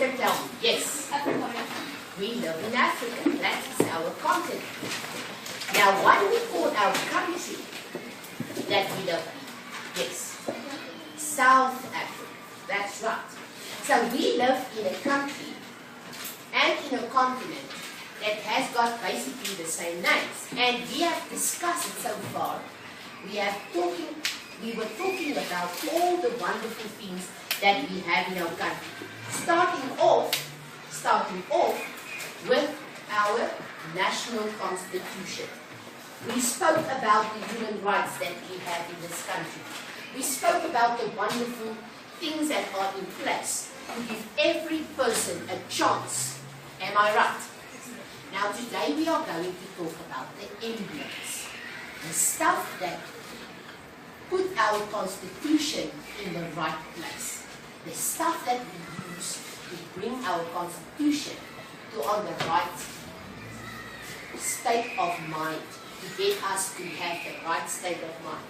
Africa, tell me. Yes. We live in Africa. That is our continent. Now, what do we call our country that we live in? Yes. South Africa. That's right. So we live in a country and in a continent that has got basically the same names. And we have discussed it so far. We were talking about all the wonderful things that we have in our country. Starting off with our national constitution. We spoke about the human rights that we have in this country. We spoke about the wonderful things that are in place to give every person a chance. Am I right? Now today we are going to talk about the emblems. The stuff that put our constitution in the right place. The stuff that we use to bring our constitution to on the right state of mind, to get us to have the right state of mind.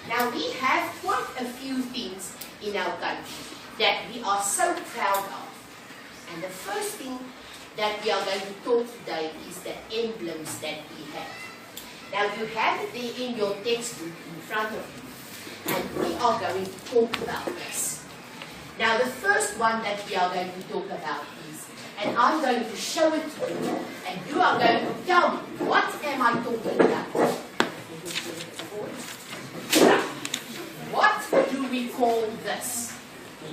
Now we have quite a few things in our country that we are so proud of. And the first thing that we are going to talk today is the emblems that we have. Now you have it there in your textbook in front of you. And we are going to talk about this. Now the first one that we are going to talk about is, and I'm going to show it to you, and you are going to tell me, what am I talking about? Now, what do we call this?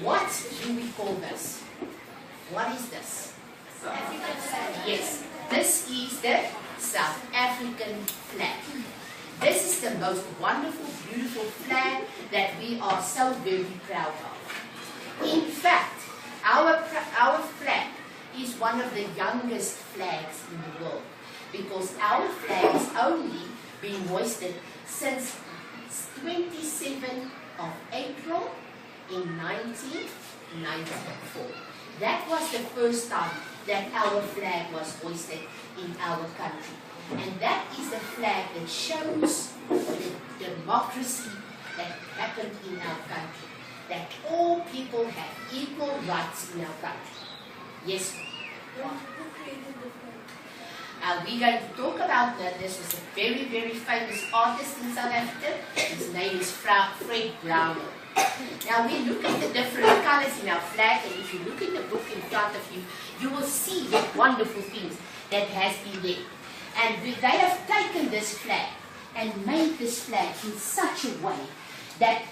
What do we call this? What is this? Yes, this is the South African flag. This is the most wonderful, beautiful flag that we are so very proud of. In fact, our flag is one of the youngest flags in the world because our flag has only been hoisted since 27th of April in 1994. That was the first time that our flag was hoisted in our country. And that is the flag that shows the democracy that happened in our country. That all people have equal rights in our country. Yes? Who created the flag? We're going to talk about that. This was a very, very famous artist in South Africa. His name is Fred Brownell. Now we look at the different colors in our flag, and if you look in the book in front of you, you will see the wonderful things that has been there. And they have taken this flag and made this flag in such a way that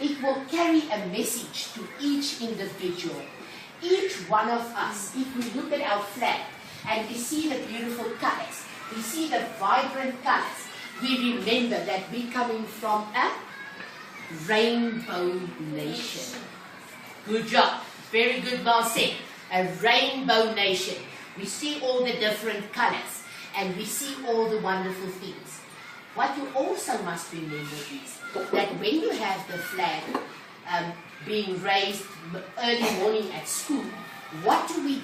it will carry a message to each individual. Each one of us, if we look at our flag and we see the beautiful colors, we see the vibrant colors, we remember that we're coming from a rainbow nation. Good job. Very good, Marcel. A rainbow nation. We see all the different colors and we see all the wonderful things. What you also must remember is that when you have the flag being raised early morning at school, what do? We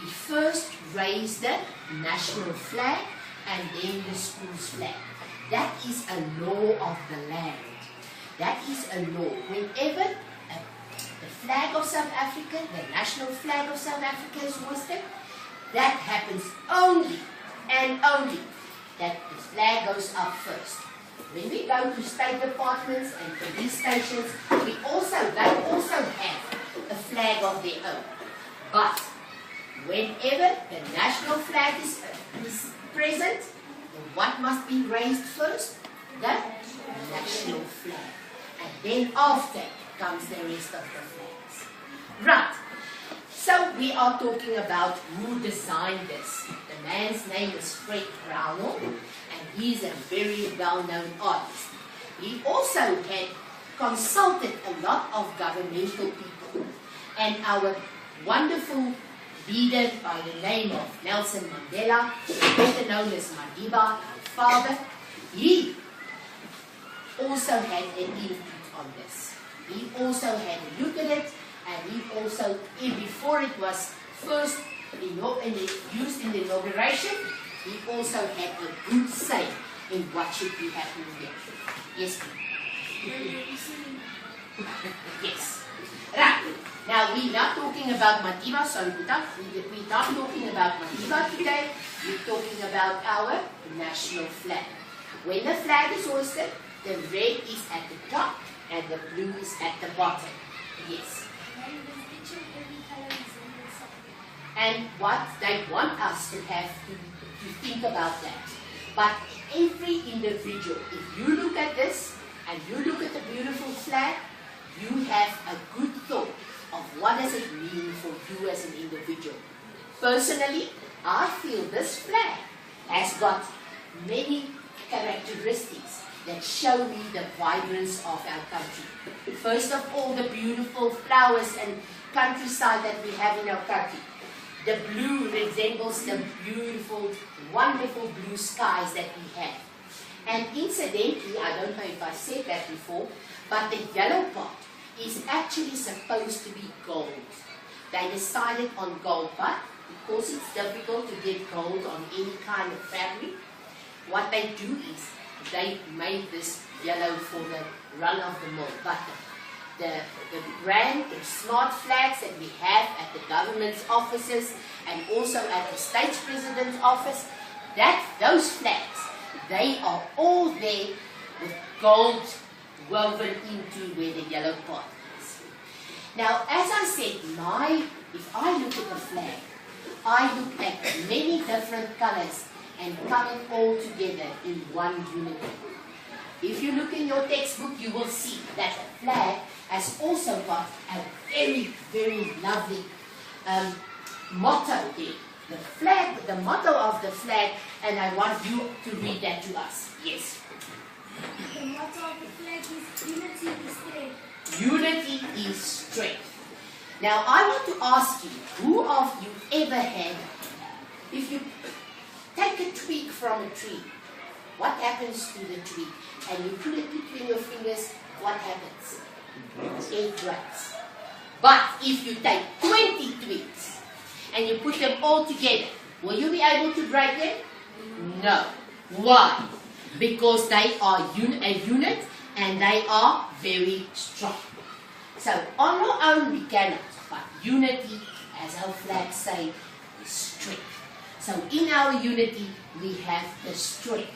first raise the national flag and then the school's flag. That is a law of the land. That is a law. Whenever the flag of South Africa, the national flag of South Africa is hoisted, that happens only and only that the flag goes up first. When we go to state departments and police stations, they also have a flag of their own. But whenever the national flag is present, what must be raised first? The national flag. And then after comes the rest of the flags. Right. So we are talking about who designed this. The man's name is Fred Brownell, and he's a very well-known artist. He also had consulted a lot of governmental people, and our wonderful leader by the name of Nelson Mandela, better known as Madiba, our father, he also had an input on this. He also had a look at it, and he also, before it was first used in the inauguration, he also had a good say in what should be happening here. Yes, yes. Right. Now we're not talking about Madiba Sankuta. We're not talking about Madiba today. We're talking about our national flag. When the flag is hoisted, the red is at the top and the blue is at the bottom. Yes. And what they want us to have to think about that. But every individual, if you look at this and you look at the beautiful flag, you have a good thought of what does it mean for you as an individual. Personally, I feel this flag has got many characteristics that show me the vibrance of our country. First of all, the beautiful flowers and countryside that we have in our country. The blue resembles the beautiful, wonderful blue skies that we have. And incidentally, I don't know if I said that before, but the yellow part is actually supposed to be gold. They decided on gold, but because it's difficult to get gold on any kind of fabric, what they do is they made this yellow for the run of the mill. But the brand, the smart flags that we have at the government's offices and also at the state president's office, those flags, they are all there with gold woven into where the yellow part is. Now, as I said, if I look at the flag, I look at many different colors and coming all together in one unity. If you look in your textbook, you will see that the flag has also got a very, very lovely motto there. The motto of the flag, and I want you to read that to us. Yes. The motto of the flag is unity is strength. Unity is strength. Now I want to ask you, who of you ever had, if you take a twig from a tree, what happens to the tree? And you put it between your fingers, what happens? It breaks. But if you take 20 twigs and you put them all together, will you be able to break them? No. Why? Because they are a unit and they are very strong. So on our own we cannot, but unity, as our flag say, is strength. So in our unity we have the strength.